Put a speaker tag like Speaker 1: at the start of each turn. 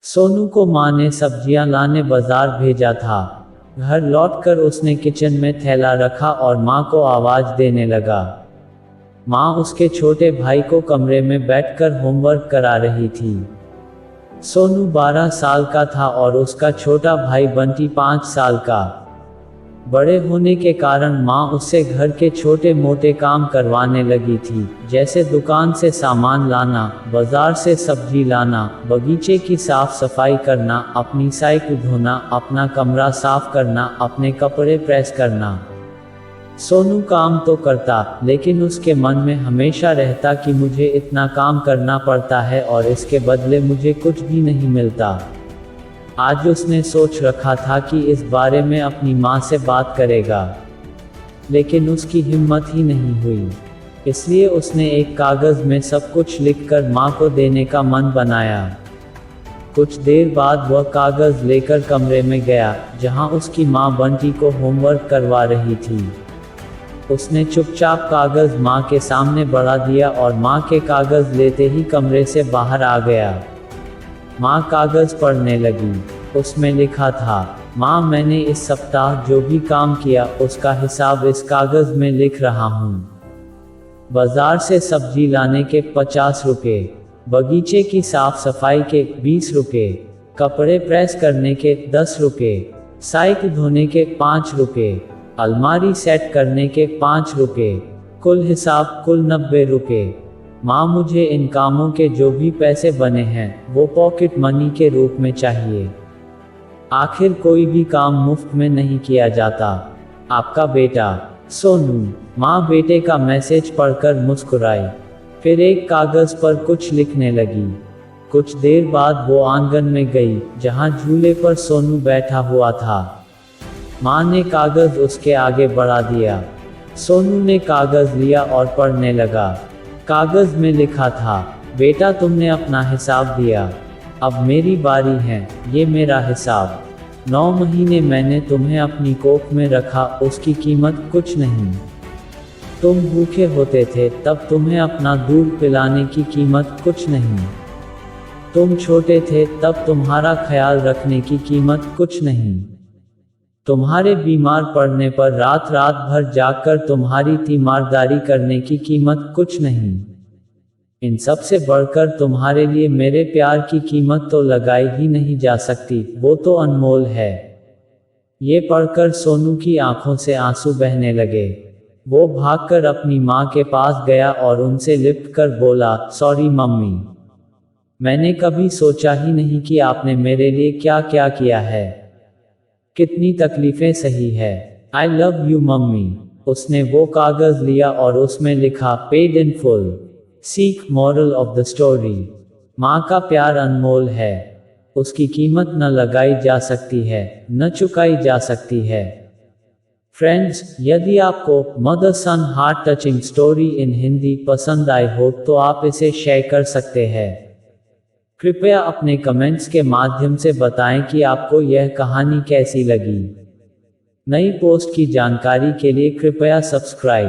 Speaker 1: सोनू को माँ ने सब्जियां लाने बाजार भेजा था। घर लौटकर उसने किचन में थैला रखा और माँ को आवाज देने लगा। माँ उसके छोटे भाई को कमरे में बैठकर होमवर्क करा रही थी। सोनू 12 साल का था और उसका छोटा भाई बंटी 5 साल का। बड़े होने के कारण माँ उससे घर के छोटे मोटे काम करवाने लगी थी, जैसे दुकान से सामान लाना, बाजार से सब्जी लाना, बगीचे की साफ सफाई करना, अपनी साइकिल धोना, अपना कमरा साफ करना, अपने कपड़े प्रेस करना। सोनू काम तो करता, लेकिन उसके मन में हमेशा रहता कि मुझे इतना काम करना पड़ता है और इसके बदले मुझे कुछ भी नहीं मिलता। आज उसने सोच रखा था कि इस बारे में अपनी माँ से बात करेगा, लेकिन उसकी हिम्मत ही नहीं हुई। इसलिए उसने एक कागज़ में सब कुछ लिखकर माँ को देने का मन बनाया। कुछ देर बाद वह कागज़ लेकर कमरे में गया, जहाँ उसकी माँ बंटी को होमवर्क करवा रही थी। उसने चुपचाप कागज़ माँ के सामने बढ़ा दिया और माँ के कागज़ लेते ही कमरे से बाहर आ गया। माँ कागज़ पढ़ने लगी। उसमें लिखा था, माँ मैंने इस सप्ताह जो भी काम किया उसका हिसाब इस कागज़ में लिख रहा हूँ। बाजार से सब्जी लाने के 50 रुपये, बगीचे की साफ सफाई के 20 रुपये, कपड़े प्रेस करने के 10 रुपये, साइकिल धोने के 5 रुपये, अलमारी सेट करने के 5 रुपये, कुल हिसाब कुल 90 रुपये। माँ मुझे इन कामों के जो भी पैसे बने हैं वो पॉकेट मनी के रूप में चाहिए। आखिर कोई भी काम मुफ्त में नहीं किया जाता। आपका बेटा सोनू। माँ बेटे का मैसेज पढ़कर मुस्कुराई, फिर एक कागज़ पर कुछ लिखने लगी। कुछ देर बाद वो आंगन में गई, जहाँ झूले पर सोनू बैठा हुआ था। माँ ने कागज़ उसके आगे बढ़ा दिया। सोनू ने कागज़ लिया और पढ़ने लगा। कागज़ में लिखा था, बेटा तुमने अपना हिसाब दिया, अब मेरी बारी है, ये मेरा हिसाब। 9 महीने मैंने तुम्हें अपनी कोख में रखा, उसकी कीमत कुछ नहीं। तुम भूखे होते थे तब तुम्हें अपना दूध पिलाने की कीमत कुछ नहीं। तुम छोटे थे तब तुम्हारा ख्याल रखने की कीमत कुछ नहीं। तुम्हारे बीमार पड़ने पर रात रात भर जागकर तुम्हारी तीमारदारी करने की कीमत कुछ नहीं। इन सब से बढ़कर तुम्हारे लिए मेरे प्यार की कीमत तो लगाई ही नहीं जा सकती, वो तो अनमोल है। ये पढ़कर सोनू की आंखों से आंसू बहने लगे। वो भागकर अपनी माँ के पास गया और उनसे लिपट कर बोला, सॉरी मम्मी, मैंने कभी सोचा ही नहीं कि आपने मेरे लिए क्या क्या किया है, कितनी तकलीफें सही है। I love you mummy. उसने वो कागज़ लिया और उसमें लिखा, paid in full, seek moral of the story. माँ का प्यार अनमोल है, उसकी कीमत न लगाई जा सकती है, न चुकाई जा सकती है। फ्रेंड्स, यदि आपको mother sun heart touching story in Hindi पसंद आई हो तो आप इसे शेयर कर सकते हैं। कृपया अपने कमेंट्स के माध्यम से बताएं कि आपको यह कहानी कैसी लगी। नई पोस्ट की जानकारी के लिए कृपया सब्सक्राइब